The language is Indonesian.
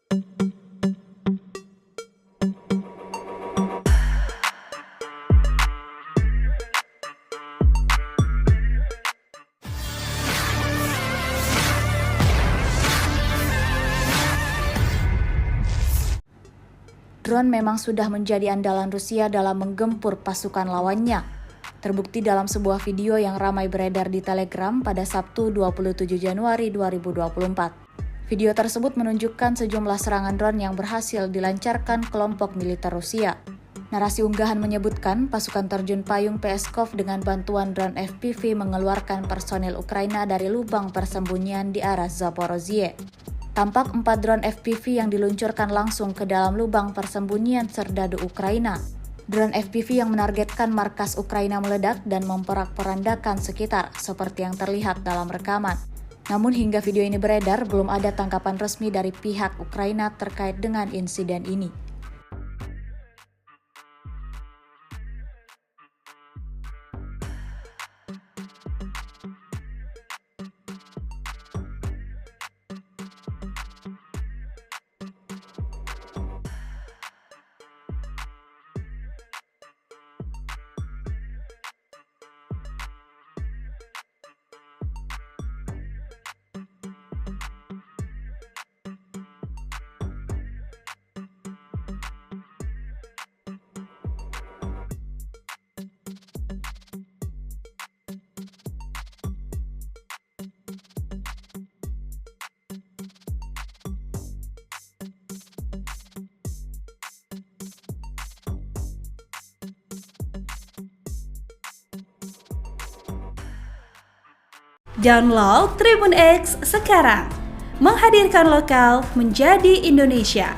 Drone memang sudah menjadi andalan Rusia dalam menggempur pasukan lawannya. Terbukti dalam sebuah video yang ramai beredar di Telegram pada Sabtu 27 Januari 2024. Video tersebut menunjukkan sejumlah serangan drone yang berhasil dilancarkan kelompok militer Rusia. Narasi unggahan menyebutkan pasukan terjun payung Peskov dengan bantuan drone FPV mengeluarkan personil Ukraina dari lubang persembunyian di arah Zaporozhye. Tampak 4 drone FPV yang diluncurkan langsung ke dalam lubang persembunyian serdadu Ukraina. Drone FPV yang menargetkan markas Ukraina meledak dan memporak-porandakan sekitar, seperti yang terlihat dalam rekaman. Namun hingga video ini beredar, belum ada tanggapan resmi dari pihak Ukraina terkait dengan insiden ini. Download Tribun X sekarang, menghadirkan lokal menjadi Indonesia.